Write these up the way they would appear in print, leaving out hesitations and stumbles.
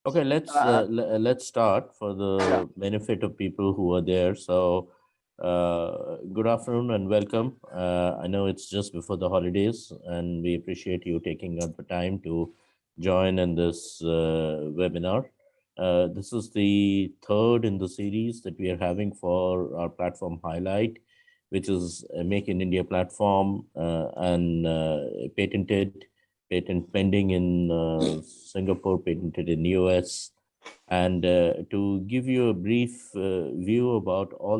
Okay, let's start for Yeah. the benefit of people who are there. So, good afternoon and welcome. I know it's just before the holidays, and we appreciate you taking out the time to join in this webinar. This is the third in the series that we are having for our platform Highlight, which is a Make in India platform and patented, patent pending in Singapore, patented in US. And to give you a brief view about all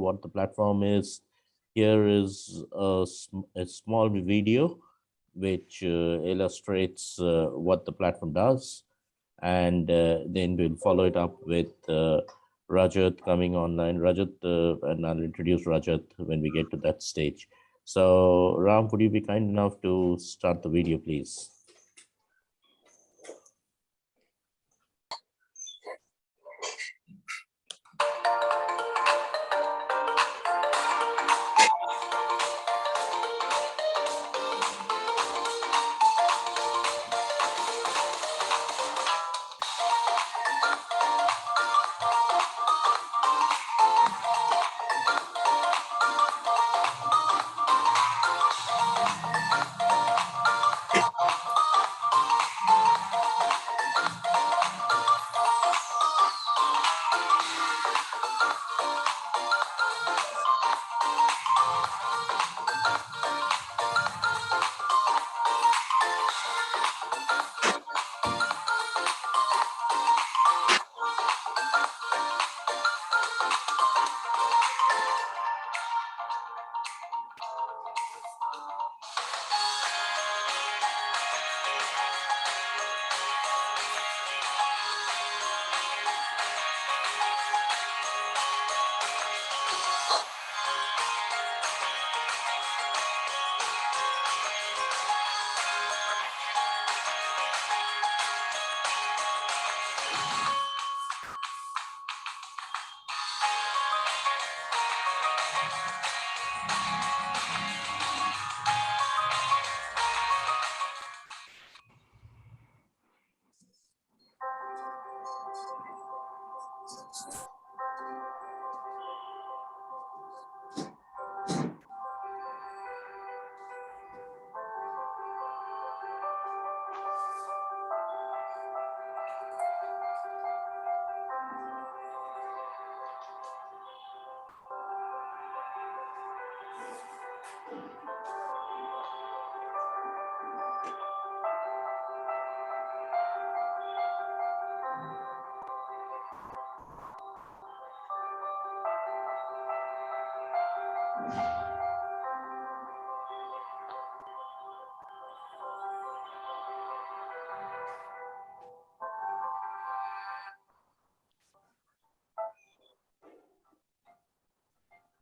what the platform is, here is a small video which illustrates what the platform does, and then we'll follow it up with Rajat coming online. Rajat, and I'll introduce Rajat when we get to that stage. So, Ram, would you be kind enough to start the video, please?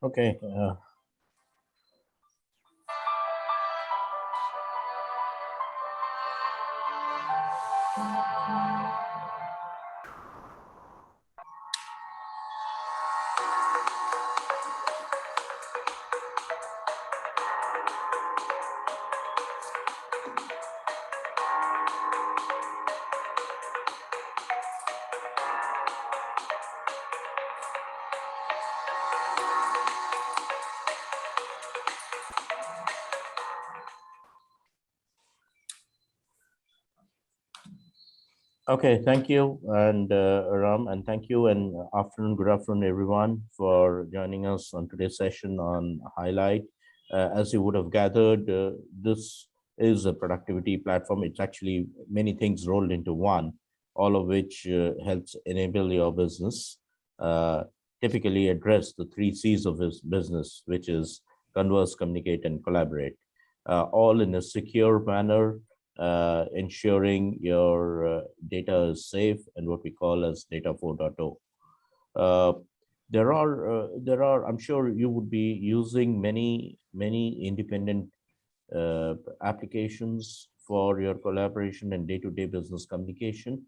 Okay. Okay, thank you, and Ram, and thank you, and good afternoon, everyone, for joining us on today's session on Highlight. As you would have gathered, this is a productivity platform. It's actually many things rolled into one, all of which helps enable your business. Uh, Typically address the three C's of his business, which is converse, communicate, and collaborate, all in a secure manner, ensuring your data is safe and what we call as data 4.0. Uh, I'm sure you would be using many independent applications for your collaboration and day-to-day business communication.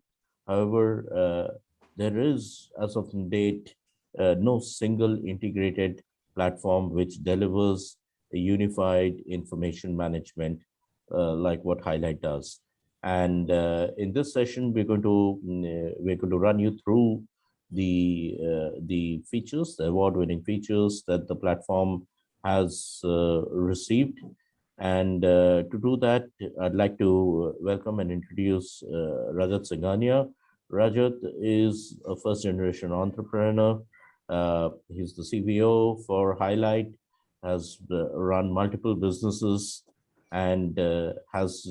However, there is, as of date, no single integrated platform which delivers a unified information management like what Highlight does. And in this session, we're going to run you through the features, the award-winning features that the platform has received. And to do that, I'd like to welcome and introduce Rajat Singhania. Rajat is a first-generation entrepreneur. He's the CVO for Hylyt, has run multiple businesses, and has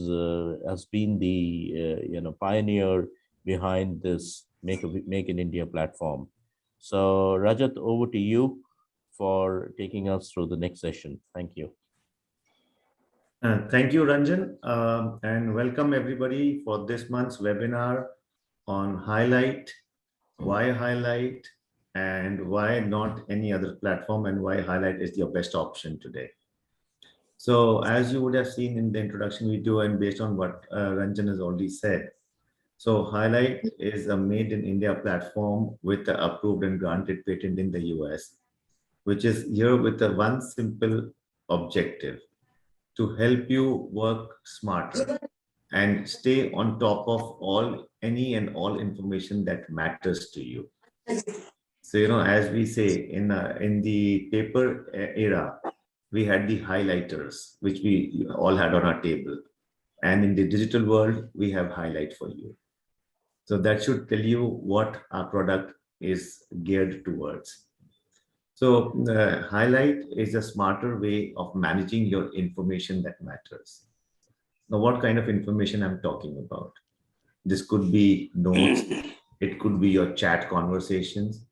been the pioneer behind this Make in India platform. So Rajat, over to you for taking us through the next session. Thank you. Thank you, Ranjan, and welcome everybody for this month's webinar on Hylyt, why Hylyt, and why not any other platform, and why Hylyt is your best option today. So as you would have seen in the introduction video and based on what Ranjan has already said, so Hylyt is a made in India platform with the approved and granted patent in the US, which is here with the one simple objective: to help you work smarter and stay on top of any and all information that matters to you. So, as we say in the paper era, we had the highlighters, which we all had on our table. And in the digital world, we have Hylyt for you. So that should tell you what our product is geared towards. So Hylyt is a smarter way of managing your information that matters. Now, what kind of information I'm talking about? This could be notes, it could be your chat conversations,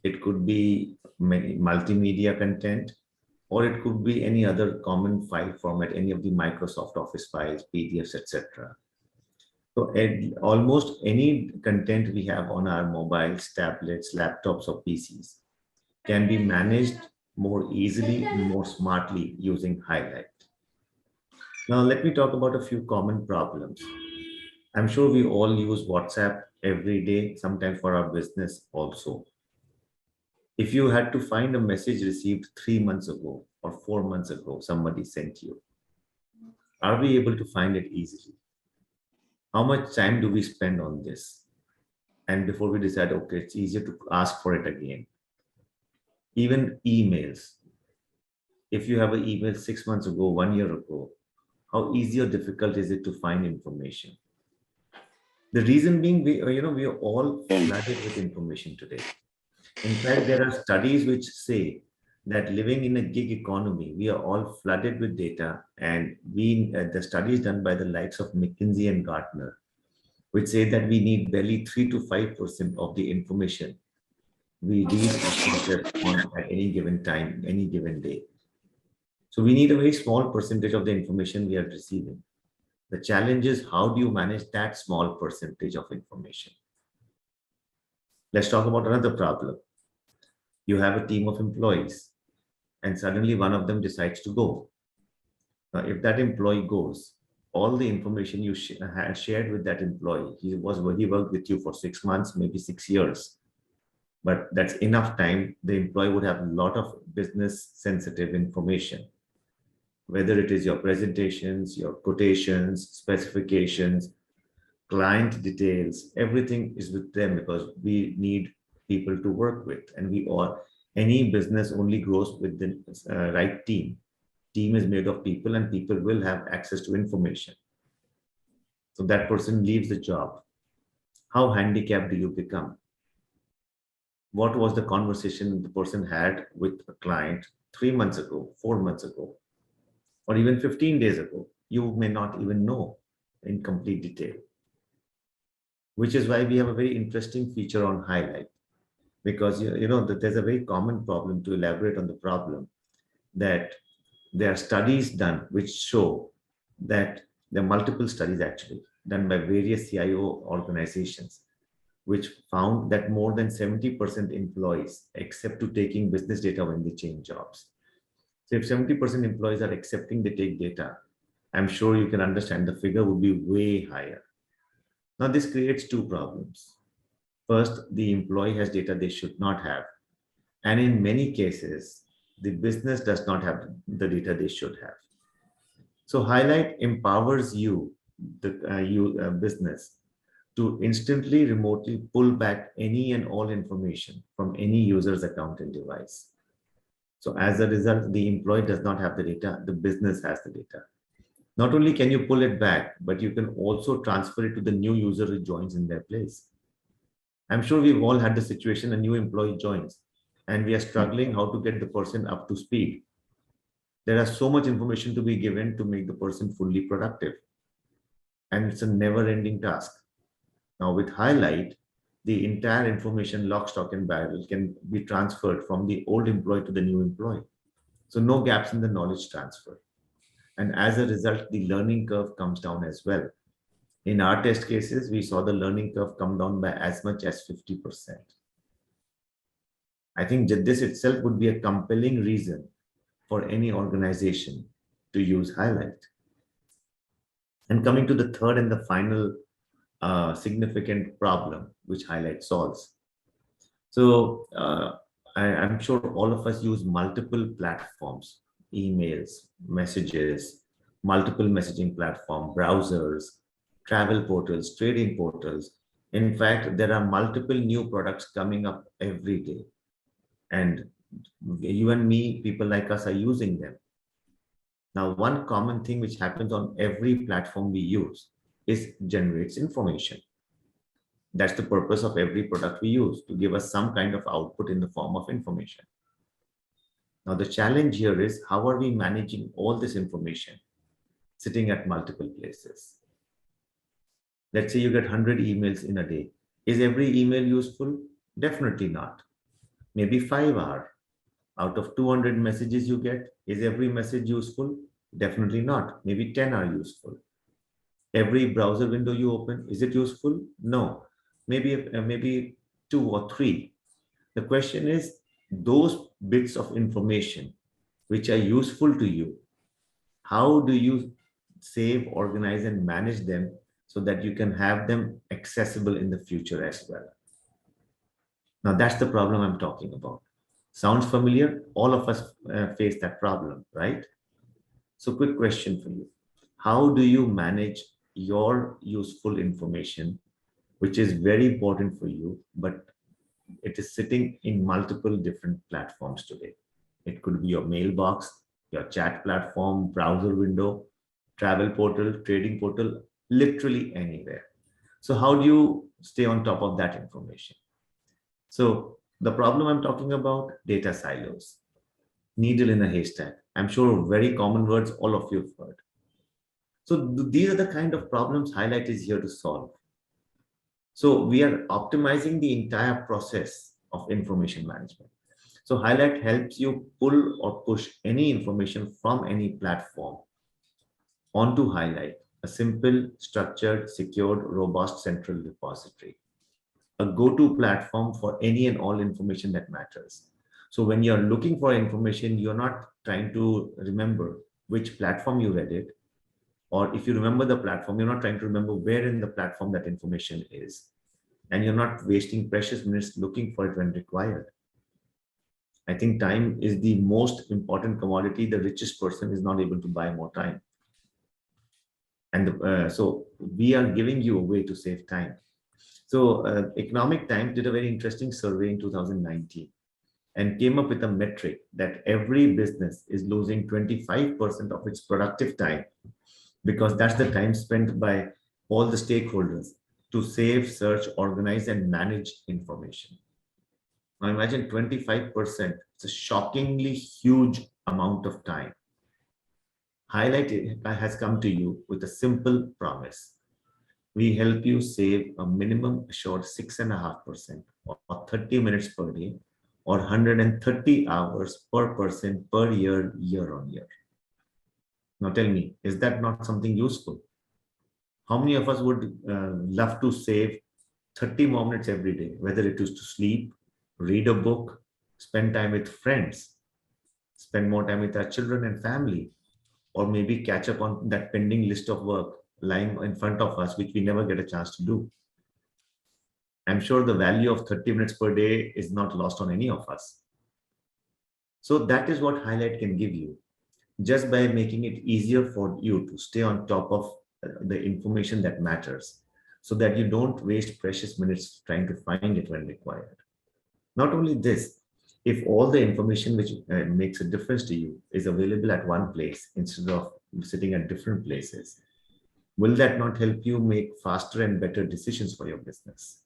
it could be many multimedia content, or it could be any other common file format, any of the Microsoft Office files, PDFs, etc. So almost any content we have on our mobiles, tablets, laptops, or PCs can be managed more easily, more smartly using Hylyt. Now, let me talk about a few common problems. I'm sure we all use WhatsApp every day, sometimes for our business also. If you had to find a message received 3 months ago or 4 months ago, somebody sent you, are we able to find it easily? How much time do we spend on this? And before we decide, okay, it's easier to ask for it again. Even emails. If you have an email 6 months ago, 1 year ago, how easy or difficult is it to find information? The reason being, we are all flooded with information today. In fact, there are studies which say that living in a gig economy, we are all flooded with data, and the studies done by the likes of McKinsey and Gartner, which say that we need barely 3 to 5% of the information we read at any given time, any given day. So we need a very small percentage of the information we are receiving. The challenge is, how do you manage that small percentage of information? Let's talk about another problem. You have a team of employees, and suddenly one of them decides to go. Now, if that employee goes, all the information you had shared with that employee, he worked with you for 6 months, maybe 6 years, but that's enough time. The employee would have a lot of business sensitive information, whether it is your presentations, your quotations, specifications, client details, everything is with them, because we need people to work with, and any business only grows with the right team. Team is made of people, and people will have access to information. So that person leaves the job. How handicapped do you become? What was the conversation the person had with a client 3 months ago, 4 months ago, or even 15 days ago? You may not even know in complete detail. Which is why we have a very interesting feature on Hylyt, because that there's a very common problem. To elaborate on the problem, that there are studies done which show that there are multiple studies actually done by various CIO organizations, which found that more than 70% employees accept to taking business data when they change jobs. So if 70% employees are accepting they take data, I'm sure you can understand the figure would be way higher. Now, this creates two problems. First, the employee has data they should not have. And in many cases, the business does not have the data they should have. So Hylyt empowers you the business to instantly remotely pull back any and all information from any user's account and device. So as a result, the employee does not have the data, the business has the data. Not only can you pull it back, but you can also transfer it to the new user who joins in their place. I'm sure we've all had the situation, a new employee joins and we are struggling how to get the person up to speed. There is so much information to be given to make the person fully productive. And it's a never ending task. Now with Hylyt, the entire information lock, stock and barrel can be transferred from the old employee to the new employee. So no gaps in the knowledge transfer. And as a result, the learning curve comes down as well. In our test cases, we saw the learning curve come down by as much as 50%. I think that this itself would be a compelling reason for any organization to use Hylyt. And coming to the third and the final significant problem which Hylyt solves. So I'm sure all of us use multiple platforms, emails, messages, multiple messaging platform, browsers, travel portals, trading portals. In fact, there are multiple new products coming up every day. And you and me, people like us are using them. Now, one common thing which happens on every platform we use is generates information. That's the purpose of every product we use, to give us some kind of output in the form of information. Now, the challenge here is how are we managing all this information sitting at multiple places? Let's say you get 100 emails in a day. Is every email useful? Definitely not. Maybe 5 are. Out of 200 messages you get, is every message useful? Definitely not. Maybe 10 are useful. Every browser window you open, is it useful? No. Maybe 2 or 3. The question is, those bits of information which are useful to you, how do you save, organize, and manage them so that you can have them accessible in the future as well? Now, that's the problem I'm talking about. Sounds familiar? All of us face that problem, right? So quick question for you. How do you manage your useful information, which is very important for you, but it is sitting in multiple different platforms today? It could be your mailbox, your chat platform, browser window, travel portal, trading portal, literally anywhere. So how do you stay on top of that information? So the problem I'm talking about, data silos, needle in a haystack. I'm sure very common words all of you have heard. So these are the kind of problems Hylyt is here to solve. So we are optimizing the entire process of information management. So Hylyt helps you pull or push any information from any platform onto Hylyt, a simple, structured, secured, robust central repository, a go-to platform for any and all information that matters. So when you're looking for information, you're not trying to remember which platform you read it, or if you remember the platform, you're not trying to remember where in the platform that information is. And you're not wasting precious minutes looking for it when required. I think time is the most important commodity. The richest person is not able to buy more time. And so we are giving you a way to save time. So Economic Times did a very interesting survey in 2019 and came up with a metric that every business is losing 25% of its productive time, because that's the time spent by all the stakeholders to save, search, organize, and manage information. Now imagine 25%. It's a shockingly huge amount of time. Hylyt has come to you with a simple promise. We help you save a minimum assured 6.5% or 30 minutes per day or 130 hours per person per year, year on year. Now tell me, is that not something useful? How many of us would love to save 30 more minutes every day, whether it is to sleep, read a book, spend time with friends, spend more time with our children and family, or maybe catch up on that pending list of work lying in front of us, which we never get a chance to do? I'm sure the value of 30 minutes per day is not lost on any of us. So that is what Hylyt can give you, just by making it easier for you to stay on top of the information that matters, so that you don't waste precious minutes trying to find it when required. Not only this, if all the information which makes a difference to you is available at one place instead of sitting at different places, will that not help you make faster and better decisions for your business?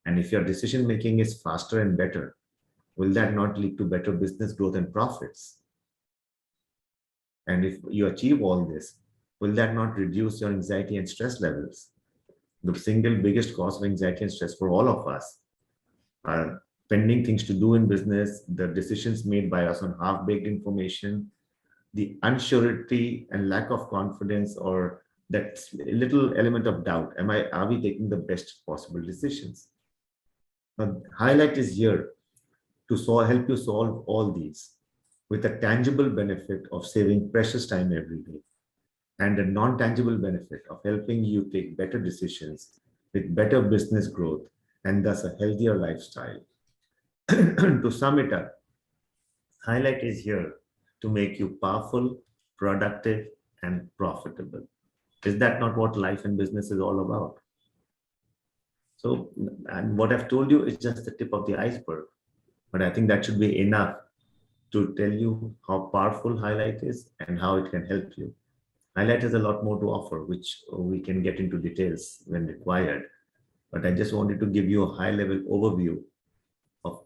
And if your decision making is faster and better, will that not lead to better business growth and profits? And if you achieve all this, will that not reduce your anxiety and stress levels? The single biggest cause of anxiety and stress for all of us are pending things to do in business, the decisions made by us on half-baked information, the unsurety and lack of confidence, or that little element of doubt. Are we taking the best possible decisions? Now, Hylyt is here to help you solve all these with a tangible benefit of saving precious time every day, and a non-tangible benefit of helping you take better decisions with better business growth and thus a healthier lifestyle. To sum it up, Hylyt is here to make you powerful, productive, and profitable. Is that not what life and business is all about? So, and what I've told you is just the tip of the iceberg, but I think that should be enough to tell you how powerful Hylyt is and how it can help you. Hylyt has a lot more to offer, which we can get into details when required. But I just wanted to give you a high level overview of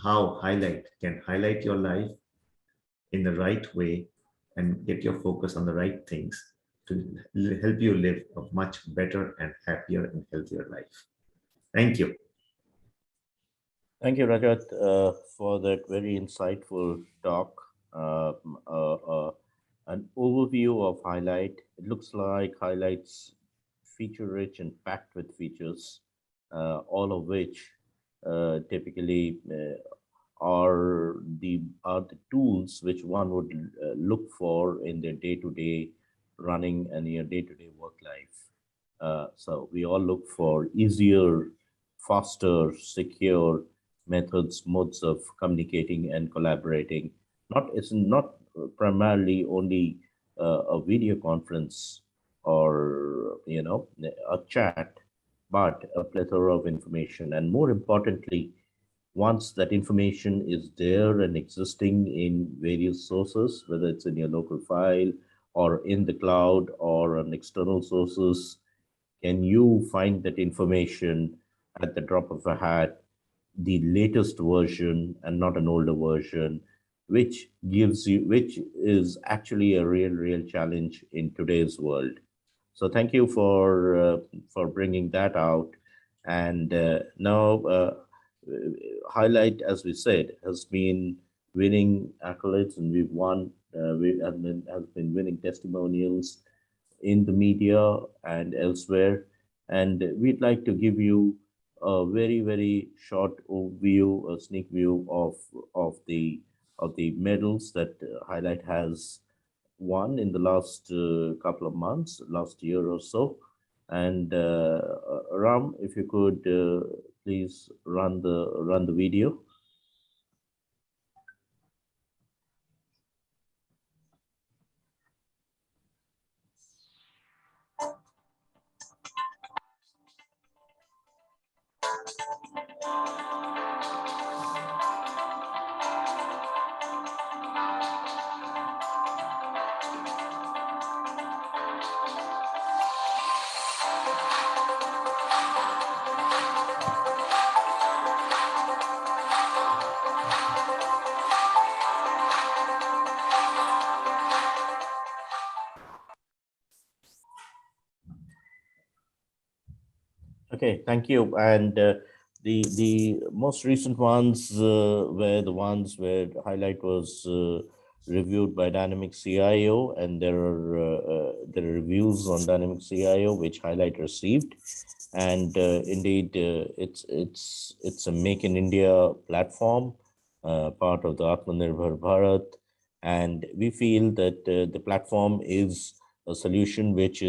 how Hylyt can highlight your life in the right way and get your focus on the right things to help you live a much better and happier and healthier life. Thank you. Thank you, Rajat, for that very insightful talk. An overview of Hylyt. It looks like Hylyt's feature-rich and packed with features, all of which typically are the tools which one would look for in their day-to-day running and your day-to-day work life. So we all look for easier, faster, secure methods, modes of communicating and collaborating. It's not primarily only a video conference or a chat, but a plethora of information. And more importantly, once that information is there and existing in various sources, whether it's in your local file or in the cloud or on external sources, can you find that information at the drop of a hat, the latest version and not an older version, which is actually a real challenge in today's world. So thank you for bringing that out. And now Hylyt, as we said, has been winning accolades, and has been winning testimonials in the media and elsewhere. And we'd like to give you a very short overview, a sneak view of the medals that Hylyt has won in the last couple of months, last year or so. And Ram, if you could please run the video. Okay, thank you. And the most recent ones were the ones where Hylyt was reviewed by Dynamic CIO, and there are reviews on Dynamic CIO which Hylyt received. And indeed, it's a Make in India platform, part of the Atmanirbhar Bharat, and we feel that the platform is a solution which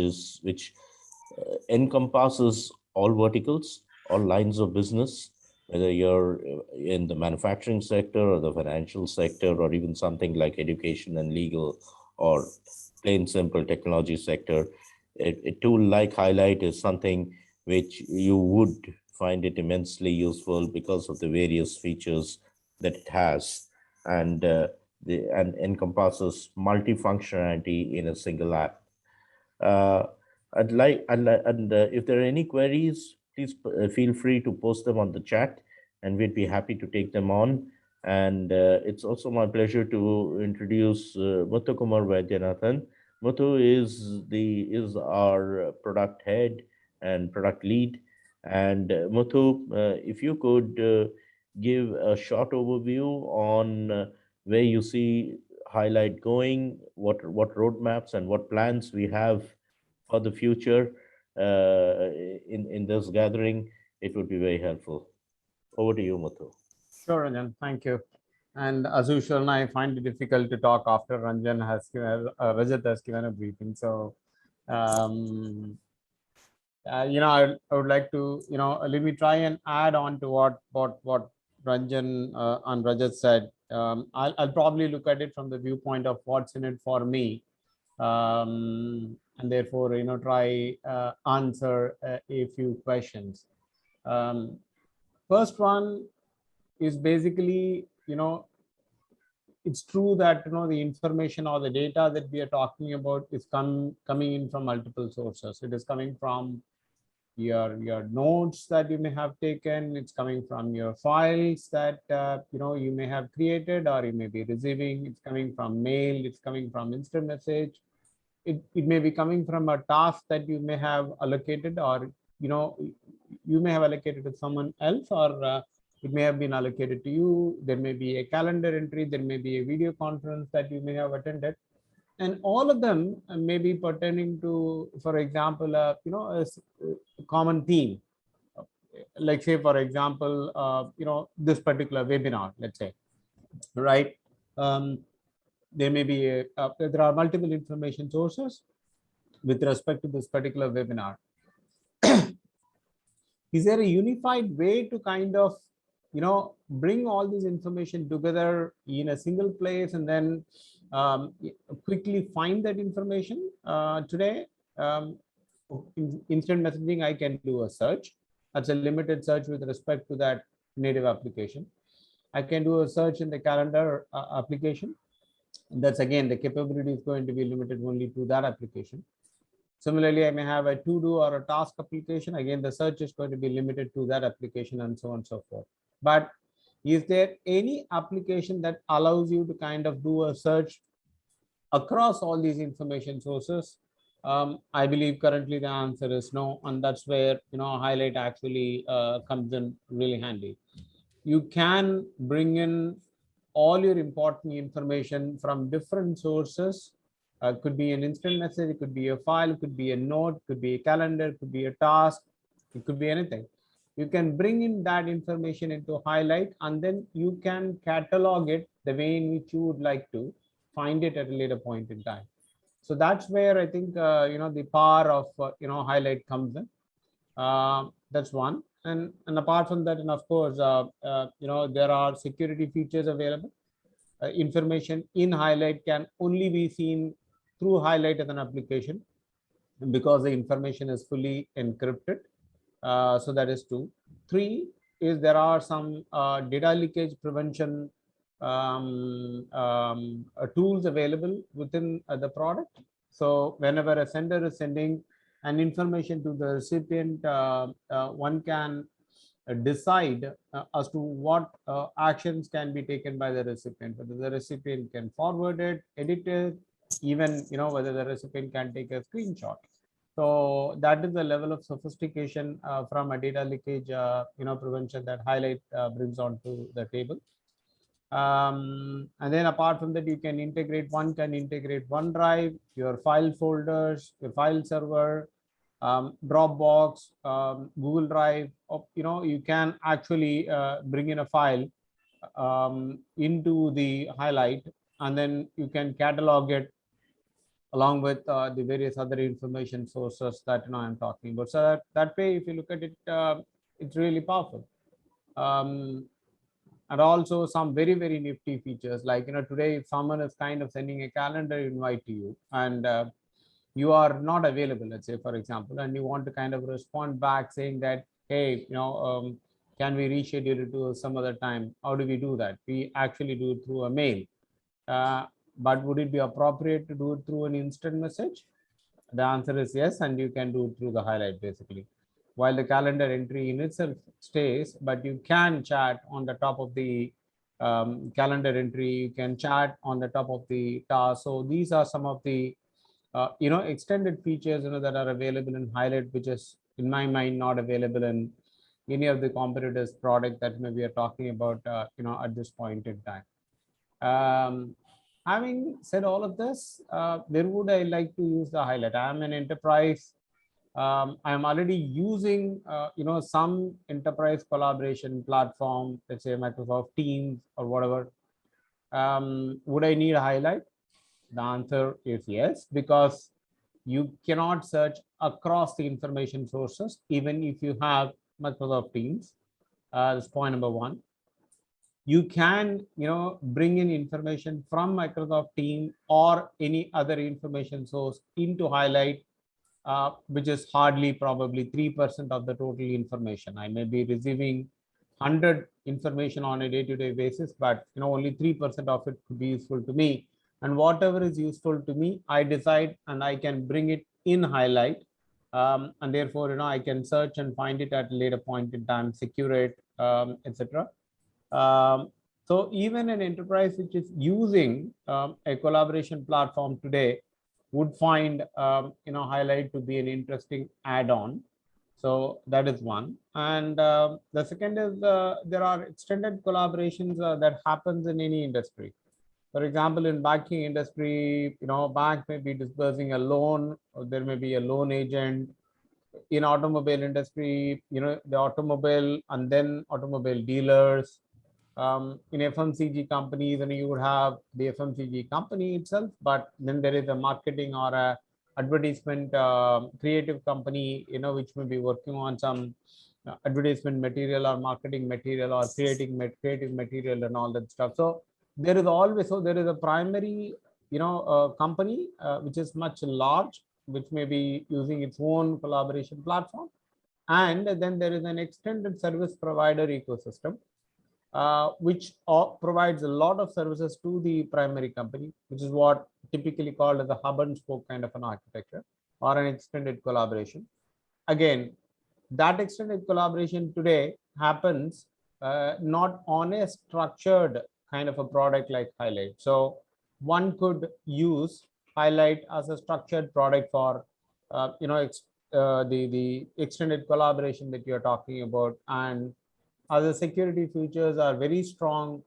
encompasses all verticals, all lines of business, whether you're in the manufacturing sector or the financial sector, or even something like education and legal, or plain simple technology sector. A tool like Hylyt is something which you would find it immensely useful because of the various features that it has, and and encompasses multifunctionality in a single app. Uh, and if there are any queries, please feel free to post them on the chat, and we'd be happy to take them on. And it's also my pleasure to introduce Muthu Kumar Vaidyanathan. Muthu is our product head and product lead. And Muthu, if you could give a short overview on where you see Hylyt going, what roadmaps and what plans we have for the future in this gathering, it would be very helpful. Over to you, Muthu. Sure, Ranjan. Thank you. And as usual, I find it difficult to talk after Ranjan has given, Rajat has given a briefing. So, I would like to, let me try and add on to what Ranjan and Rajat said. I'll probably look at it from the viewpoint of what's in it for me, and therefore, try answer a few questions. First one is basically, it's true that the information or the data that we are talking about is coming in from multiple sources. It is coming from your notes that you may have taken. It's coming from your files that you may have created or you may be receiving. It's coming from mail. It's coming from instant message. It may be coming from a task that you may have allocated, or you may have allocated to someone else, or it may have been allocated to you. There may be a calendar entry, there may be a video conference that you may have attended, and all of them may be pertaining to, for example, a common theme. Like say, for example, this particular webinar, let's say, right? There may be there are multiple information sources with respect to this particular webinar. Is there a unified way to kind of bring all this information together in a single place and then quickly find that information? Today, in instant messaging, I can do a search. That's a limited search with respect to that native application. I can do a search in the calendar application. That's again, the capability is going to be limited only to that application. Similarly, I may have a to-do or a task application. Again, the search is going to be limited to that application, and so on and so forth. But is there any application that allows you to kind of do a search across all these information sources? I believe currently the answer is no, and that's where Hylyt actually comes in really handy. You can bring in all your important information from different sources. Could be an instant message, it could be a file, it could be a note, could be a calendar, it could be a task, it could be anything. You can bring in that information into Hylyt, and then you can catalog it the way in which you would like to find it at a later point in time. So that's where I think the power of Hylyt comes in. That's one. And apart from that, and of course, there are security features available. Information in Hylyt can only be seen through Hylyt as an application because the information is fully encrypted. So that is 2. 3 is there are some data leakage prevention tools available within the product. So whenever a sender is sending an information to the recipient, one can decide as to what actions can be taken by the recipient, whether the recipient can forward it, edit it, even whether the recipient can take a screenshot. So that is the level of sophistication from a data leakage prevention that Hylyt brings onto the table. And then apart from that, you can integrate OneDrive, your file folders, your file server, Dropbox, Google Drive. You can actually bring in a file into the Hylyt, and then you can catalog it along with the various other information sources that I'm talking about. So that way, if you look at it, it's really powerful. And also some very, very nifty features like, today if someone is kind of sending a calendar invite to you and you are not available, let's say, for example, and you want to kind of respond back saying that, hey, can we reschedule it to some other time? How do we do that? We actually do it through a mail. But would it be appropriate to do it through an instant message? The answer is yes, and you can do it through the Hylyt basically. While the calendar entry in itself stays, but you can chat on the top of the calendar entry, you can chat on the top of the task. So these are some of the extended features that are available in Hylyt, which is in my mind not available in any of the competitors product that maybe we are talking about at this point in time. Having said all of this, where would I like to use the Hylyt? I'm an enterprise. I'm already using some enterprise collaboration platform, let's say Microsoft Teams or whatever. Would I need a Hylyt? The answer is yes, because you cannot search across the information sources, even if you have Microsoft Teams. That's point number one. You can, bring in information from Microsoft Team or any other information source into Hylyt, which is hardly probably 3% of the total information. I may be receiving 100 information on a day-to-day basis, but only 3% of it could be useful to me. And whatever is useful to me, I decide and I can bring it in Hylyt. And therefore, I can search and find it at a later point in time, secure it, etc. So even an enterprise which is using a collaboration platform today would find Hylyt to be an interesting add-on. So that is one. And the second is there are extended collaborations that happens in any industry. For example, in banking industry, bank may be disbursing a loan, or there may be a loan agent. In automobile industry, the automobile and then automobile dealers. In FMCG companies, and you would have the FMCG company itself, but then there is a marketing or a advertisement creative company, which may be working on some advertisement material or marketing material or creating creative material and all that stuff. So there is always, there is a primary, company which is much large, which may be using its own collaboration platform. And then there is an extended service provider ecosystem, which provides a lot of services to the primary company, which is what typically called as a hub and spoke kind of an architecture or an extended collaboration. Again, that extended collaboration today happens not on a structured kind of a product like Hylyt. So one could use Hylyt as a structured product for the extended collaboration that you're talking about, and other security features are very strong.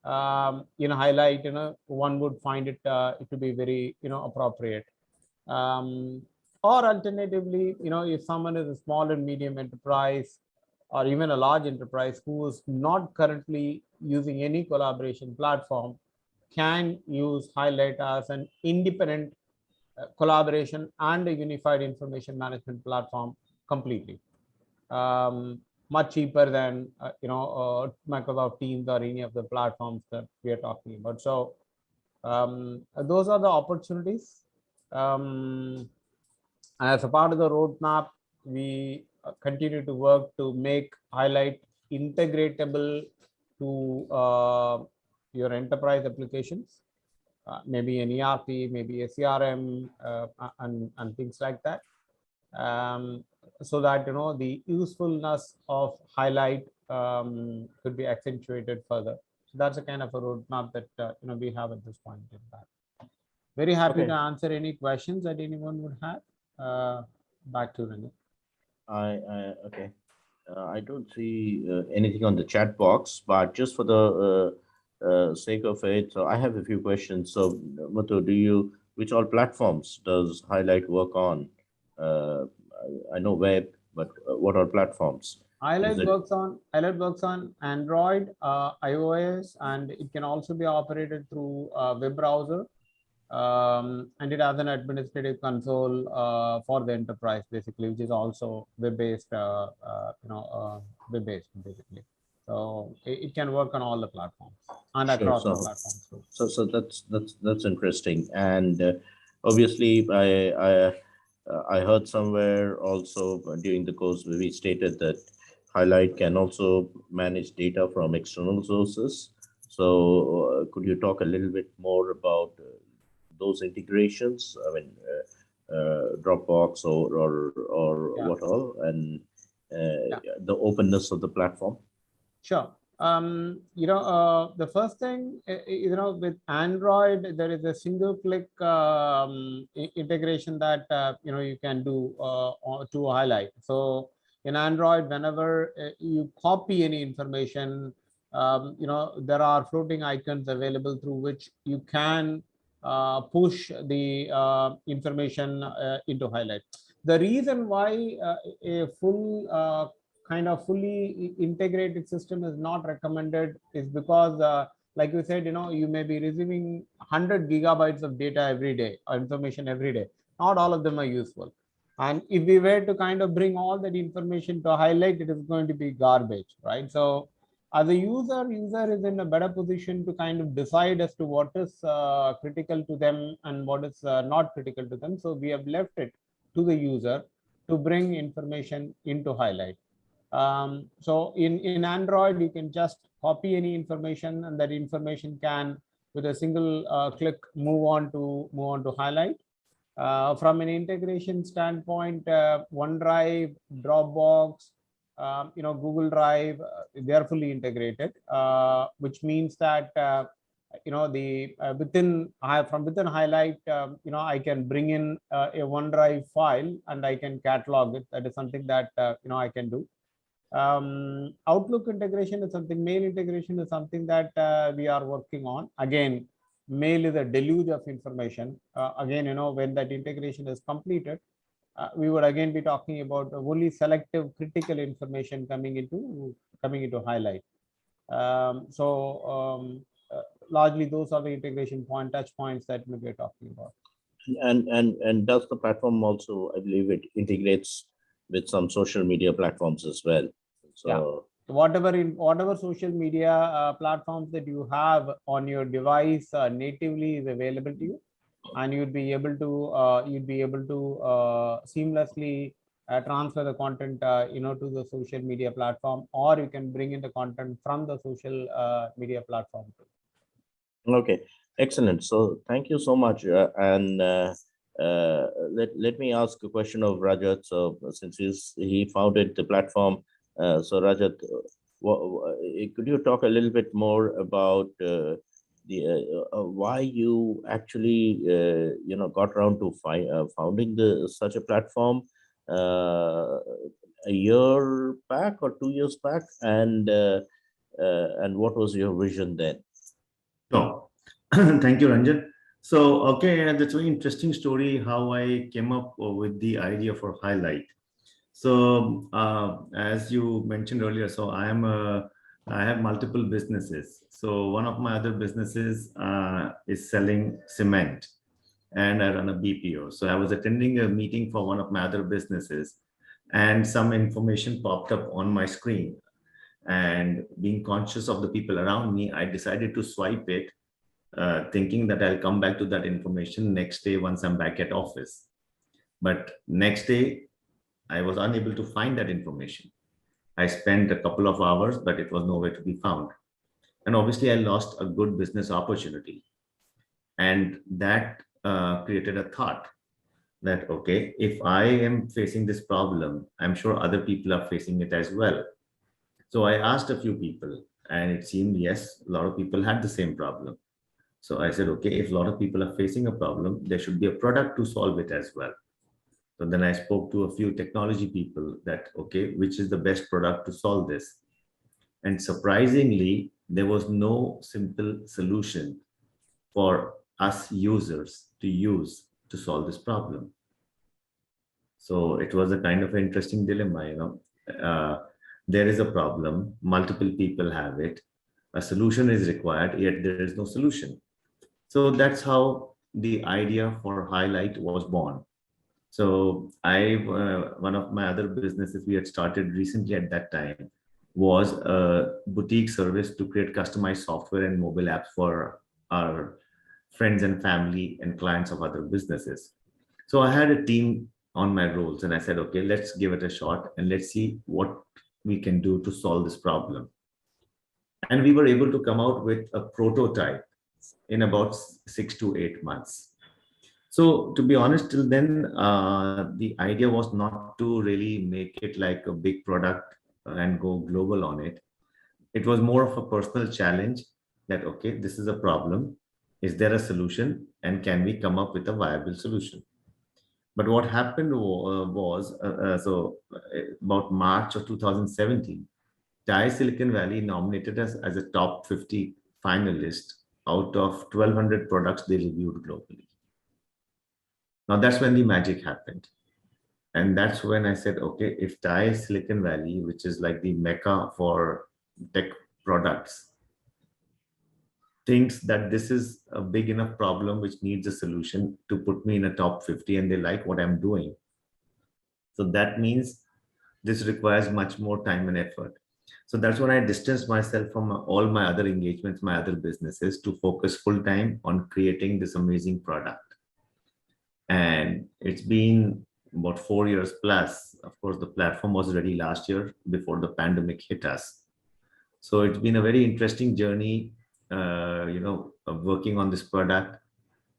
Hylyt, one would find it to be very appropriate. Or alternatively, if someone is a small and medium enterprise or even a large enterprise who is not currently using any collaboration platform, can use Hylyt as an independent collaboration and a unified information management platform completely. Much cheaper than Microsoft Teams or any of the platforms that we are talking about. So those are the opportunities. As a part of the roadmap, we continue to work to make Hylyt integratable to your enterprise applications, maybe an ERP, maybe a CRM, and things like that. So that the usefulness of Hylyt could be accentuated further. So that's a kind of a roadmap that we have at this point in time. Very happy to answer any questions that anyone would have. Back to Renu. Okay. I don't see anything on the chat box, but just for the sake of it, so I have a few questions. So, Muthu, which all platforms does Hylyt work on? I know web, but what are platforms? Hylyt works on Android, iOS, and it can also be operated through a web browser. And it has an administrative console for the enterprise, basically, which is also web-based, web-based, basically. So it can work on all the platforms and Sure. across the platforms too. So that's interesting. And obviously, I heard somewhere also during the course where we stated that Highlight can also manage data from external sources. So could you talk a little bit more about those integrations? I mean, Dropbox or Yeah, what all, and yeah, the openness of the platform. sure. The first thing, with Android, there is a single click integration that, you can do to Highlight. So in Android, whenever you copy any information, there are floating icons available through which you can push the information into Highlight. The reason why a full kind of fully integrated system is not recommended is because like you said, you may be receiving 100 gigabytes of data every day or information every day. Not all of them are useful, and if we were to kind of bring all that information to Highlight, it is going to be garbage, right? So as a user is in a better position to kind of decide as to what is critical to them and what is not critical to them. So we have left it to the user to bring information into Highlight. So in Android, you can just copy any information, and that information can, with a single click, move on to Highlight. From an integration standpoint, OneDrive, Dropbox, Google Drive, they are fully integrated, which means that the from within Highlight, I can bring in a OneDrive file and I can catalog it. That is something that I can do. Outlook integration is something, mail integration is something that we are working on. Again, mail is a deluge of information. Again, when that integration is completed, we would again be talking about only selective critical information coming into Highlight. Largely those are the integration touch points that we're talking about. And does the platform also, I believe it integrates with some social media platforms as well. So yeah. Whatever social media platforms that you have on your device natively is available to you, and you'd be able to seamlessly transfer the content to the social media platform, or you can bring in the content from the social media platform too. okay, excellent. So thank you so much. Let me ask a question of Rajat. So since he founded the platform, so Rajat, could you talk a little bit more about why you actually got around to founding such a platform a year back or 2 years back, and what was your vision then? No, thank you, Ranjan. So, okay, that's a very interesting story how I came up with the idea for Highlight. So, as you mentioned earlier, so I have multiple businesses. So, one of my other businesses is selling cement, and I run a BPO. So, I was attending a meeting for one of my other businesses, and some information popped up on my screen. And being conscious of the people around me, I decided to swipe it, thinking that I'll come back to that information next day once I'm back at office. But next day, I was unable to find that information. I spent a couple of hours, but it was nowhere to be found. And obviously, I lost a good business opportunity. And that created a thought that, okay, if I am facing this problem, I'm sure other people are facing it as well. So I asked a few people, and it seemed, yes, a lot of people had the same problem. So I said, okay, if a lot of people are facing a problem, there should be a product to solve it as well. So then I spoke to a few technology people that, okay, which is the best product to solve this? And surprisingly, there was no simple solution for us users to use to solve this problem. So it was a kind of interesting dilemma, there is a problem, multiple people have it, a solution is required, yet there is no solution. So that's how the idea for Highlight was born. So one of my other businesses we had started recently at that time was a boutique service to create customized software and mobile apps for our friends and family and clients of other businesses. So I had a team on my roles and I said, okay, let's give it a shot and let's see what we can do to solve this problem. And we were able to come out with a prototype in about 6 to 8 months. So to be honest, till then, the idea was not to really make it like a big product and go global on it. It was more of a personal challenge that, okay, this is a problem. Is there a solution? And can we come up with a viable solution? But what happened was, about March of 2017, TI Silicon Valley nominated us as a top 50 finalist out of 1,200 products they reviewed globally. Now that's when the magic happened. And that's when I said, okay, if TI Silicon Valley, which is like the mecca for tech products, thinks that this is a big enough problem which needs a solution to put me in a top 50 and they like what I'm doing. So that means this requires much more time and effort. So that's when I distanced myself from all my other engagements, my other businesses, to focus full time on creating this amazing product. And it's been about 4 years plus. Of course, the platform was ready last year before the pandemic hit us. So it's been a very interesting journey, of working on this product,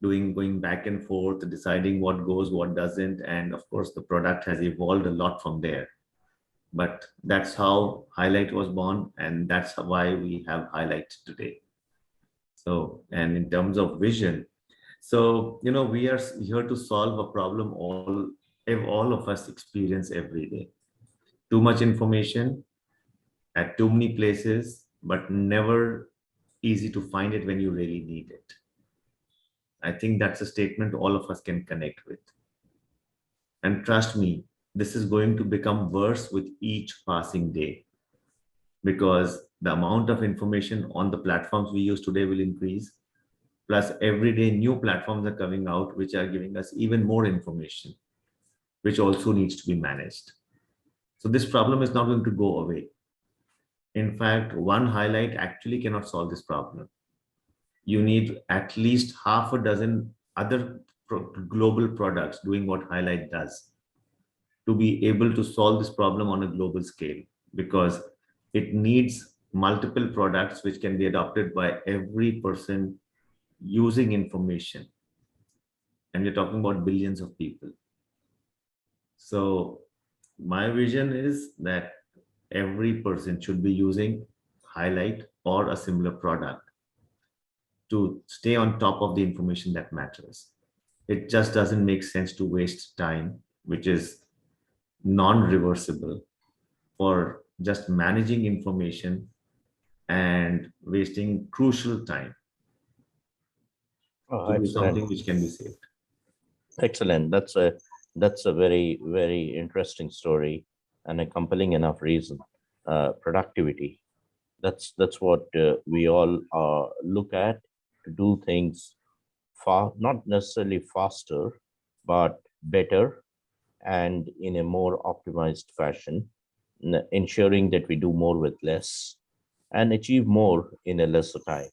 going back and forth, deciding what goes, what doesn't. And of course, the product has evolved a lot from there. But that's how Hylyt was born, and that's why we have Hylyt today. So, and in terms of vision, so we are here to solve a problem all of us experience every day. Too much information at too many places, but never easy to find it when you really need it. I think that's a statement all of us can connect with. And trust me, this is going to become worse with each passing day, because the amount of information on the platforms we use today will increase. Plus, every day new platforms are coming out, which are giving us even more information, which also needs to be managed. So this problem is not going to go away. In fact, one Hylyt actually cannot solve this problem. You need at least half a dozen other global products doing what Hylyt does to be able to solve this problem on a global scale, because it needs multiple products which can be adopted by every person using information. And we're talking about billions of people. So my vision is that every person should be using Hylyt or a similar product to stay on top of the information that matters. It just doesn't make sense to waste time, which is non-reversible, for just managing information and wasting crucial time Oh, to do excellent. something which can be saved. Excellent. That's a very, very interesting story and a compelling enough reason. Productivity. That's what we all look at, to do things far, not necessarily faster, but better and in a more optimized fashion, ensuring that we do more with less and achieve more in a lesser time.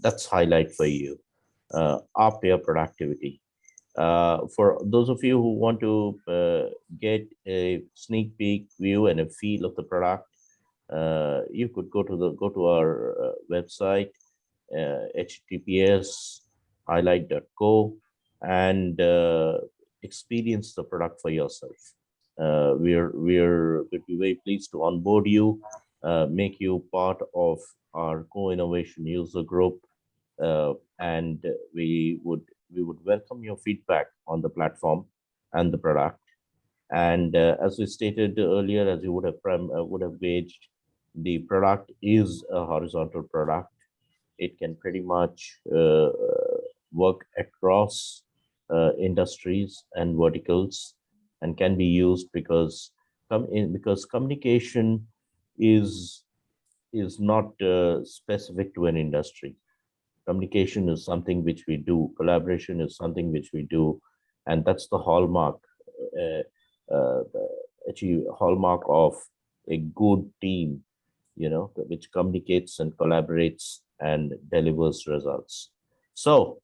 That's Hylyt for you. Up your productivity. For those of you who want to get a sneak peek view and a feel of the product, you could go to our website, https hylyt.co, and experience the product for yourself. We're would be very pleased to onboard you, make you part of our co-innovation user group, and we would welcome your feedback on the platform and the product. And as we stated earlier, as you would have gauged, the product is a horizontal product. It can pretty much work across industries and verticals, and can be used because communication is not specific to an industry. Communication is something which we do. Collaboration is something which we do, and that's the hallmark, uh, hallmark of a good team which communicates and collaborates and delivers results. So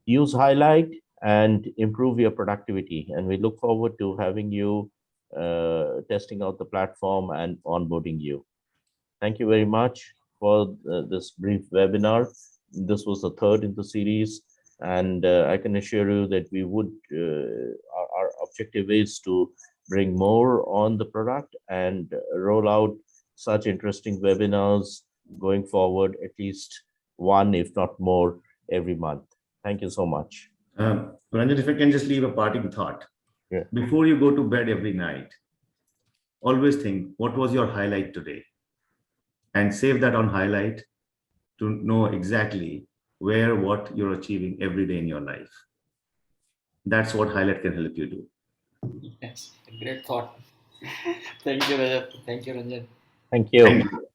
use Hylyt and improve your productivity. And we look forward to having you testing out the platform and onboarding you. Thank you very much for this brief webinar. This was the third in the series, and I can assure you that we would, our objective is to bring more on the product and roll out such interesting webinars going forward, at least one, if not more, every month. Thank you so much. Ranjan, if I can just leave a parting thought. Yeah. Before you go to bed every night, always think, what was your highlight today? And save that on Hylyt to know exactly where, what you're achieving every day in your life. That's what Hylyt can help you do. Yes, great thought. Thank you, Rajat. Thank you, Ranjan. Thank you. Thank you.